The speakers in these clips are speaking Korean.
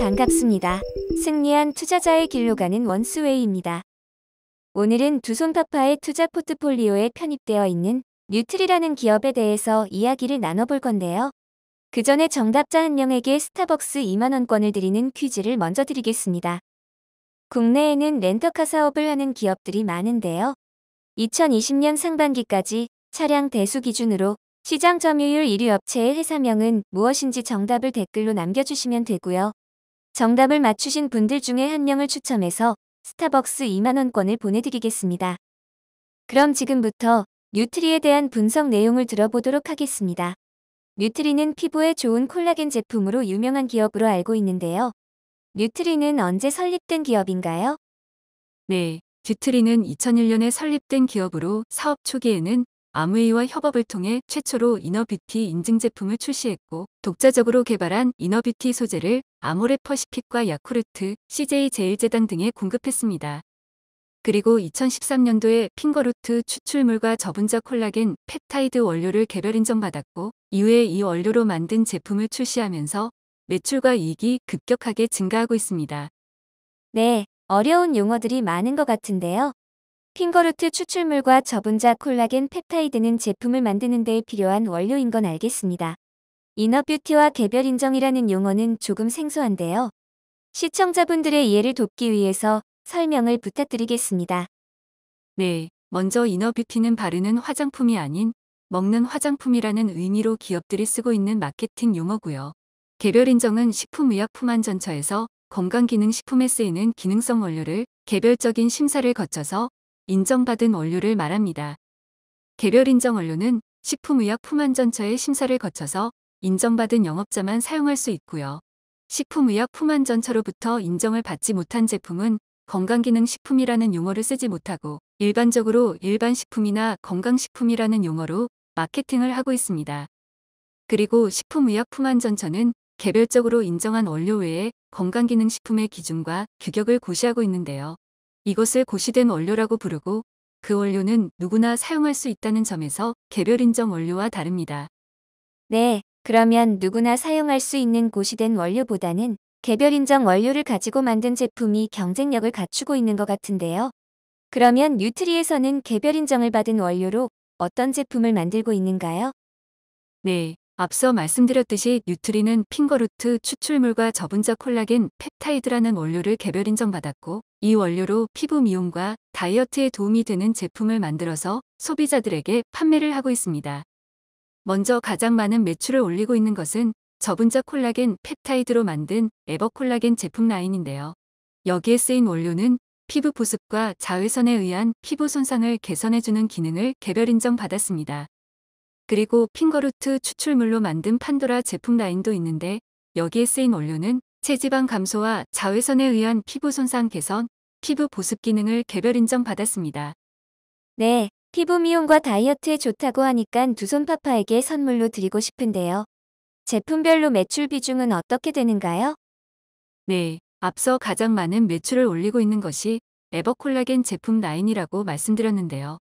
반갑습니다. 승리한 투자자의 길로 가는 원스웨이입니다. 오늘은 두손파파의 투자 포트폴리오에 편입되어 있는 뉴트리라는 기업에 대해서 이야기를 나눠볼 건데요. 그 전에 정답자 한 명에게 스타벅스 2만원권을 드리는 퀴즈를 먼저 드리겠습니다. 국내에는 렌터카 사업을 하는 기업들이 많은데요. 2020년 상반기까지 차량 대수 기준으로 시장 점유율 1위 업체의 회사명은 무엇인지 정답을 댓글로 남겨주시면 되고요. 정답을 맞추신 분들 중에 한 명을 추첨해서 스타벅스 2만원권을 보내드리겠습니다. 그럼 지금부터 뉴트리에 대한 분석 내용을 들어보도록 하겠습니다. 뉴트리는 피부에 좋은 콜라겐 제품으로 유명한 기업으로 알고 있는데요. 뉴트리는 언제 설립된 기업인가요? 네, 뉴트리는 2001년에 설립된 기업으로 사업 초기에는 아무웨이와 협업을 통해 최초로 이너뷰티 인증 제품을 출시했고 독자적으로 개발한 이너뷰티 소재를 아모레퍼시픽과 야쿠르트, CJ 제일제당 등에 공급했습니다. 그리고 2013년도에 핑거루트 추출물과 저분자 콜라겐 펩타이드 원료를 개별 인정받았고 이후에 이 원료로 만든 제품을 출시하면서 매출과 이익이 급격하게 증가하고 있습니다. 네, 어려운 용어들이 많은 것 같은데요. 핑거루트 추출물과 저분자 콜라겐 펩타이드는 제품을 만드는 데 필요한 원료인 건 알겠습니다. 이너뷰티와 개별 인정이라는 용어는 조금 생소한데요. 시청자분들의 이해를 돕기 위해서 설명을 부탁드리겠습니다. 네, 먼저 이너뷰티는 바르는 화장품이 아닌 먹는 화장품이라는 의미로 기업들이 쓰고 있는 마케팅 용어고요. 개별 인정은 식품의약품안전처에서 건강기능식품에 쓰이는 기능성 원료를 개별적인 심사를 거쳐서 인정받은 원료를 말합니다. 개별 인정 원료는 식품의약품안전처의 심사를 거쳐서 인정받은 영업자만 사용할 수 있고요. 식품의약품안전처로부터 인정을 받지 못한 제품은 건강기능식품이라는 용어를 쓰지 못하고 일반적으로 일반식품이나 건강식품이라는 용어로 마케팅을 하고 있습니다. 그리고 식품의약품안전처는 개별적으로 인정한 원료 외에 건강기능식품의 기준과 규격을 고시하고 있는데요. 이것을 고시된 원료라고 부르고 그 원료는 누구나 사용할 수 있다는 점에서 개별 인정 원료와 다릅니다. 네, 그러면 누구나 사용할 수 있는 고시된 원료보다는 개별 인정 원료를 가지고 만든 제품이 경쟁력을 갖추고 있는 것 같은데요. 그러면 뉴트리에서는 개별 인정을 받은 원료로 어떤 제품을 만들고 있는가요? 네, 앞서 말씀드렸듯이 뉴트리는 핑거루트 추출물과 저분자 콜라겐 펩타이드라는 원료를 개별 인정받았고 이 원료로 피부 미용과 다이어트에 도움이 되는 제품을 만들어서 소비자들에게 판매를 하고 있습니다. 먼저 가장 많은 매출을 올리고 있는 것은 저분자 콜라겐 펩타이드로 만든 에버콜라겐 제품 라인인데요. 여기에 쓰인 원료는 피부 보습과 자외선에 의한 피부 손상을 개선해주는 기능을 개별 인정받았습니다. 그리고 핑거루트 추출물로 만든 판도라 제품 라인도 있는데 여기에 쓰인 원료는 체지방 감소와 자외선에 의한 피부 손상 개선, 피부 보습 기능을 개별 인정받았습니다. 네, 피부 미용과 다이어트에 좋다고 하니까 두손파파에게 선물로 드리고 싶은데요. 제품별로 매출 비중은 어떻게 되는가요? 네, 앞서 가장 많은 매출을 올리고 있는 것이 에버콜라겐 제품 라인이라고 말씀드렸는데요.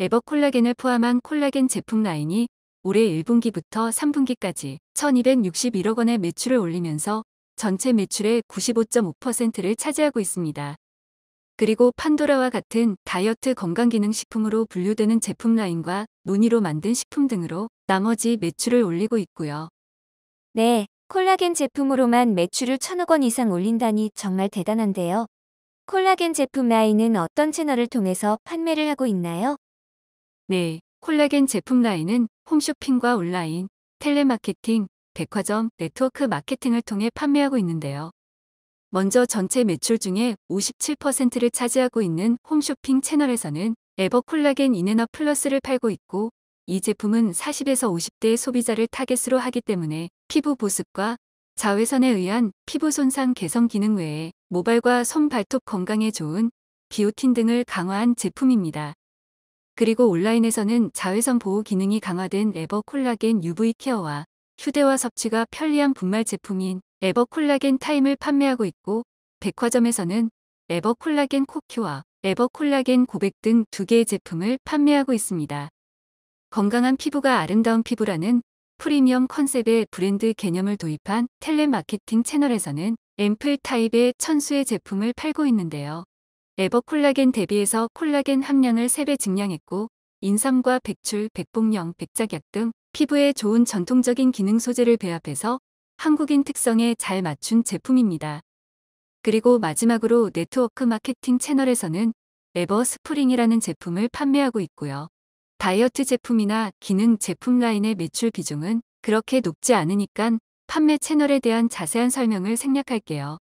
에버콜라겐을 포함한 콜라겐 제품 라인이 올해 1분기부터 3분기까지 1261억 원의 매출을 올리면서 전체 매출의 95.5%를 차지하고 있습니다. 그리고 판도라와 같은 다이어트 건강기능식품으로 분류되는 제품 라인과 논이로 만든 식품 등으로 나머지 매출을 올리고 있고요. 네, 콜라겐 제품으로만 매출을 1,000억 원 이상 올린다니 정말 대단한데요. 콜라겐 제품 라인은 어떤 채널을 통해서 판매를 하고 있나요? 네, 콜라겐 제품 라인은 홈쇼핑과 온라인, 텔레마케팅, 백화점, 네트워크 마케팅을 통해 판매하고 있는데요. 먼저 전체 매출 중에 57%를 차지하고 있는 홈쇼핑 채널에서는 에버콜라겐 인에너 플러스를 팔고 있고 이 제품은 40에서 50대 소비자를 타겟으로 하기 때문에 피부 보습과 자외선에 의한 피부 손상 개선 기능 외에 모발과 손 발톱 건강에 좋은 비오틴 등을 강화한 제품입니다. 그리고 온라인에서는 자외선 보호 기능이 강화된 에버콜라겐 UV 케어와 휴대화 섭취가 편리한 분말 제품인 에버콜라겐 타임을 판매하고 있고 백화점에서는 에버콜라겐 코큐와 에버콜라겐 고백 등 2개의 제품을 판매하고 있습니다. 건강한 피부가 아름다운 피부라는 프리미엄 컨셉의 브랜드 개념을 도입한 텔레마케팅 채널에서는 앰플 타입의 천수의 제품을 팔고 있는데요. 에버 콜라겐 대비해서 콜라겐 함량을 3배 증량했고 인삼과 백출, 백복령, 백작약 등 피부에 좋은 전통적인 기능 소재를 배합해서 한국인 특성에 잘 맞춘 제품입니다. 그리고 마지막으로 네트워크 마케팅 채널에서는 에버 스프링이라는 제품을 판매하고 있고요. 다이어트 제품이나 기능 제품 라인의 매출 비중은 그렇게 높지 않으니까 판매 채널에 대한 자세한 설명을 생략할게요.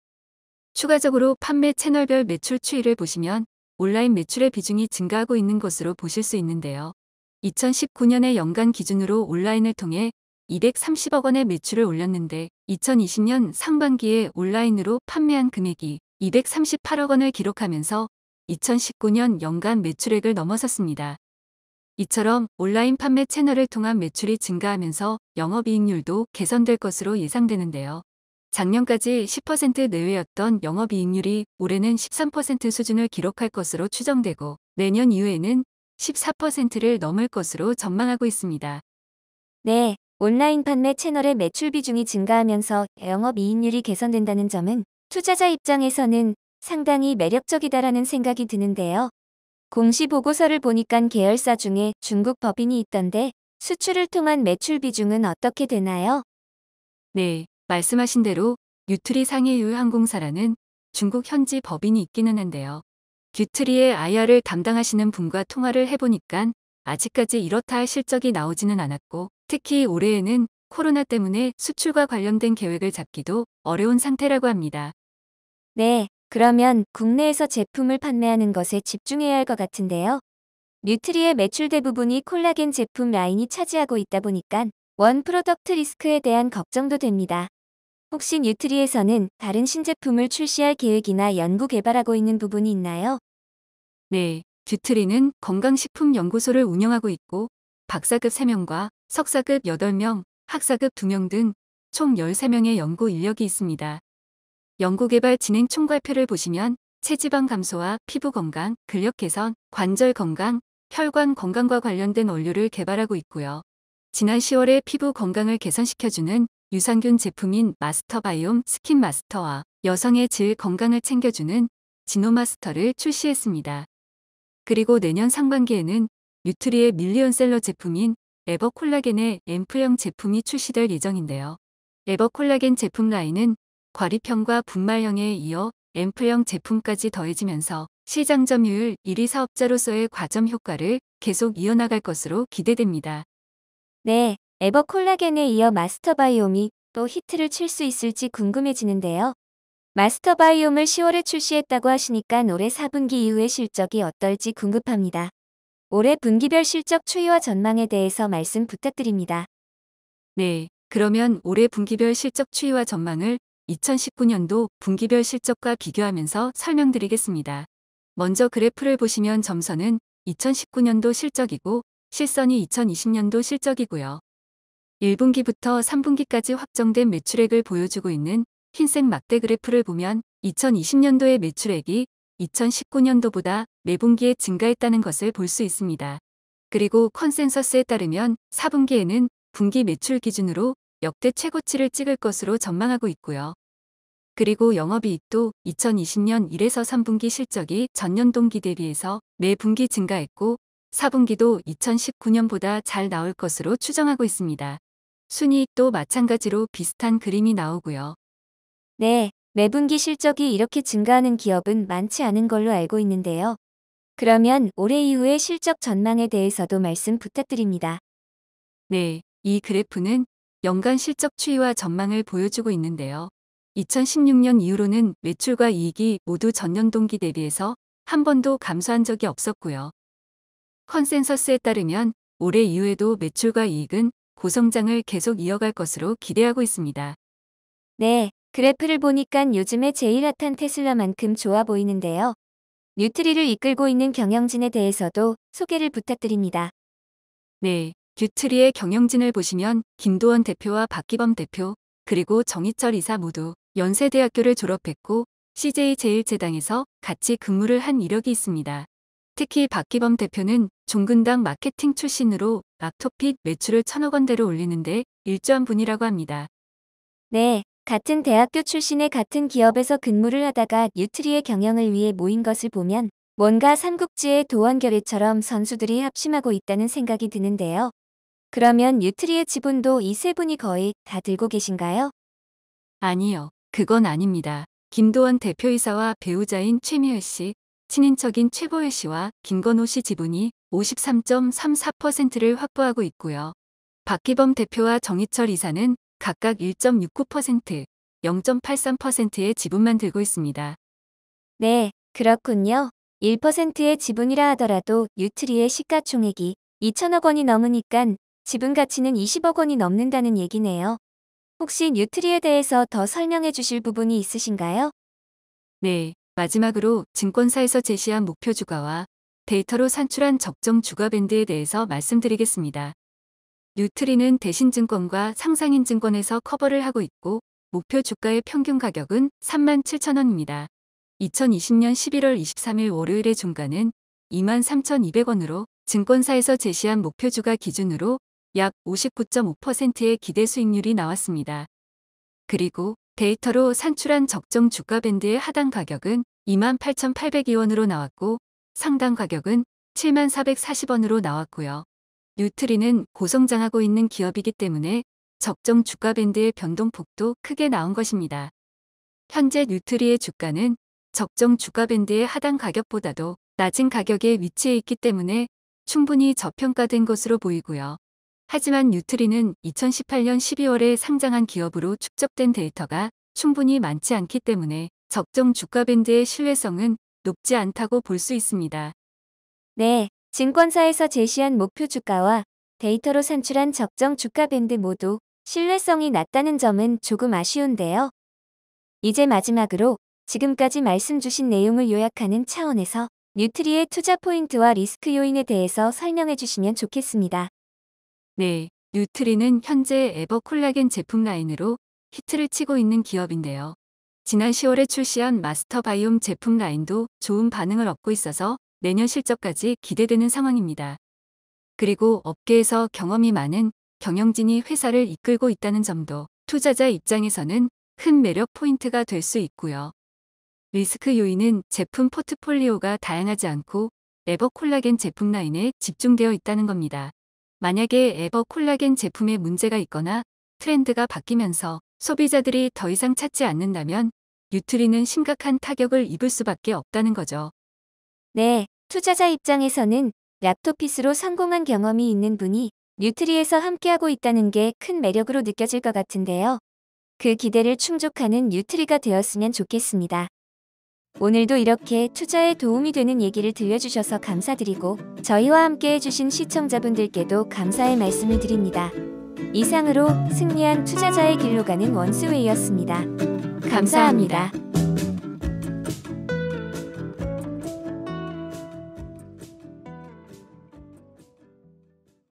추가적으로 판매 채널별 매출 추이를 보시면 온라인 매출의 비중이 증가하고 있는 것으로 보실 수 있는데요. 2019년의 연간 기준으로 온라인을 통해 230억 원의 매출을 올렸는데 2020년 상반기에 온라인으로 판매한 금액이 238억 원을 기록하면서 2019년 연간 매출액을 넘어섰습니다. 이처럼 온라인 판매 채널을 통한 매출이 증가하면서 영업이익률도 개선될 것으로 예상되는데요. 작년까지 10% 내외였던 영업이익률이 올해는 13% 수준을 기록할 것으로 추정되고 내년 이후에는 14%를 넘을 것으로 전망하고 있습니다. 네, 온라인 판매 채널의 매출 비중이 증가하면서 영업이익률이 개선된다는 점은 투자자 입장에서는 상당히 매력적이다라는 생각이 드는데요. 공시 보고서를 보니까 계열사 중에 중국 법인이 있던데 수출을 통한 매출 비중은 어떻게 되나요? 네, 말씀하신 대로 뉴트리 상해유 항공사라는 중국 현지 법인이 있기는 한데요. 뉴트리의 IR을 담당하시는 분과 통화를 해보니까 아직까지 이렇다 할 실적이 나오지는 않았고 특히 올해에는 코로나 때문에 수출과 관련된 계획을 잡기도 어려운 상태라고 합니다. 네, 그러면 국내에서 제품을 판매하는 것에 집중해야 할 것 같은데요. 뉴트리의 매출 대부분이 콜라겐 제품 라인이 차지하고 있다 보니까 원 프로덕트 리스크에 대한 걱정도 됩니다. 혹시 뉴트리에서는 다른 신제품을 출시할 계획이나 연구 개발하고 있는 부분이 있나요? 네, 뉴트리는 건강식품연구소를 운영하고 있고 박사급 3명과 석사급 8명, 학사급 2명 등 총 13명의 연구 인력이 있습니다. 연구개발 진행 총괄표를 보시면 체지방 감소와 피부 건강, 근력 개선, 관절 건강, 혈관 건강과 관련된 원료를 개발하고 있고요. 지난 10월에 피부 건강을 개선시켜주는 유산균 제품인 마스터바이옴 스킨마스터와 여성의 질 건강을 챙겨주는 지노마스터를 출시했습니다. 그리고 내년 상반기에는 뉴트리의 밀리언셀러 제품인 에버 콜라겐의 앰플형 제품이 출시될 예정인데요. 에버 콜라겐 제품 라인은 과립형과 분말형에 이어 앰플형 제품까지 더해지면서 시장 점유율 1위 사업자로서의 과점 효과를 계속 이어나갈 것으로 기대됩니다. 네, 에버 콜라겐에 이어 마스터바이옴이 또 히트를 칠 수 있을지 궁금해지는데요. 마스터바이옴을 10월에 출시했다고 하시니까 올해 4분기 이후의 실적이 어떨지 궁금합니다. 올해 분기별 실적 추이와 전망에 대해서 말씀 부탁드립니다. 네, 그러면 올해 분기별 실적 추이와 전망을 2019년도 분기별 실적과 비교하면서 설명드리겠습니다. 먼저 그래프를 보시면 점선은 2019년도 실적이고 실선이 2020년도 실적이고요. 1분기부터 3분기까지 확정된 매출액을 보여주고 있는 흰색 막대 그래프를 보면 2020년도의 매출액이 2019년도보다 매분기에 증가했다는 것을 볼 수 있습니다. 그리고 컨센서스에 따르면 4분기에는 분기 매출 기준으로 역대 최고치를 찍을 것으로 전망하고 있고요. 그리고 영업이익도 2020년 1에서 3분기 실적이 전년 동기 대비해서 매 분기 증가했고 4분기도 2019년보다 잘 나올 것으로 추정하고 있습니다. 순이익도 마찬가지로 비슷한 그림이 나오고요. 네, 매분기 실적이 이렇게 증가하는 기업은 많지 않은 걸로 알고 있는데요. 그러면 올해 이후의 실적 전망에 대해서도 말씀 부탁드립니다. 네, 이 그래프는 연간 실적 추이와 전망을 보여주고 있는데요. 2016년 이후로는 매출과 이익이 모두 전년 동기 대비해서 한 번도 감소한 적이 없었고요. 컨센서스에 따르면 올해 이후에도 매출과 이익은 고성장을 계속 이어갈 것으로 기대하고 있습니다. 네, 그래프를 보니까 요즘에 제일 핫한 테슬라만큼 좋아 보이는데요. 뉴트리를 이끌고 있는 경영진에 대해서도 소개를 부탁드립니다. 네, 뉴트리의 경영진을 보시면 김도원 대표와 박기범 대표, 그리고 정희철 이사 모두 연세대학교를 졸업했고 CJ제일제당에서 같이 근무를 한 이력이 있습니다. 특히 박기범 대표는 종근당 마케팅 출신으로 락토핏 매출을 1,000억 원대로 올리는데 일조한 분이라고 합니다. 네, 같은 대학교 출신의 같은 기업에서 근무를 하다가 뉴트리의 경영을 위해 모인 것을 보면 뭔가 삼국지의 도원결의처럼 선수들이 합심하고 있다는 생각이 드는데요. 그러면 뉴트리의 지분도 이 세 분이 거의 다 들고 계신가요? 아니요, 그건 아닙니다. 김도원 대표이사와 배우자인 최미애 씨, 친인척인 최보혜 씨와 김건호 씨 지분이 53.34%를 확보하고 있고요. 박기범 대표와 정희철 이사는 각각 1.69%, 0.83%의 지분만 들고 있습니다. 네, 그렇군요. 1%의 지분이라 하더라도 뉴트리의 시가총액이 2천억 원이 넘으니깐 지분 가치는 20억 원이 넘는다는 얘기네요. 혹시 뉴트리에 대해서 더 설명해 주실 부분이 있으신가요? 네, 마지막으로 증권사에서 제시한 목표 주가와 데이터로 산출한 적정 주가 밴드에 대해서 말씀드리겠습니다. 뉴트리는 대신증권과 상상인증권에서 커버를 하고 있고 목표 주가의 평균 가격은 37,000원입니다. 2020년 11월 23일 월요일의 종가는 23,200원으로 증권사에서 제시한 목표 주가 기준으로 약 59.5%의 기대 수익률이 나왔습니다. 그리고 데이터로 산출한 적정 주가 밴드의 하단 가격은 28,802원으로 나왔고 상단 가격은 74,440원으로 나왔고요. 뉴트리는 고성장하고 있는 기업이기 때문에 적정 주가 밴드의 변동폭도 크게 나온 것입니다. 현재 뉴트리의 주가는 적정 주가 밴드의 하단 가격보다도 낮은 가격에 위치해 있기 때문에 충분히 저평가된 것으로 보이고요. 하지만 뉴트리는 2018년 12월에 상장한 기업으로 축적된 데이터가 충분히 많지 않기 때문에 적정 주가 밴드의 신뢰성은 높지 않다고 볼 수 있습니다. 네, 증권사에서 제시한 목표 주가와 데이터로 산출한 적정 주가 밴드 모두 신뢰성이 낮다는 점은 조금 아쉬운데요. 이제 마지막으로 지금까지 말씀 주신 내용을 요약하는 차원에서 뉴트리의 투자 포인트와 리스크 요인에 대해서 설명해 주시면 좋겠습니다. 네, 뉴트리는 현재 에버 콜라겐 제품 라인으로 히트를 치고 있는 기업인데요. 지난 10월에 출시한 마스터 바이옴 제품 라인도 좋은 반응을 얻고 있어서 내년 실적까지 기대되는 상황입니다. 그리고 업계에서 경험이 많은 경영진이 회사를 이끌고 있다는 점도 투자자 입장에서는 큰 매력 포인트가 될 수 있고요. 리스크 요인은 제품 포트폴리오가 다양하지 않고 에버 콜라겐 제품 라인에 집중되어 있다는 겁니다. 만약에 에버 콜라겐 제품에 문제가 있거나 트렌드가 바뀌면서 소비자들이 더 이상 찾지 않는다면 뉴트리는 심각한 타격을 입을 수밖에 없다는 거죠. 네, 투자자 입장에서는 랍토피스로 성공한 경험이 있는 분이 뉴트리에서 함께하고 있다는 게 큰 매력으로 느껴질 것 같은데요. 그 기대를 충족하는 뉴트리가 되었으면 좋겠습니다. 오늘도 이렇게 투자에 도움이 되는 얘기를 들려주셔서 감사드리고 저희와 함께 해주신 시청자분들께도 감사의 말씀을 드립니다. 이상으로 승리한 투자자의 길로 가는 원스웨이였습니다. 감사합니다.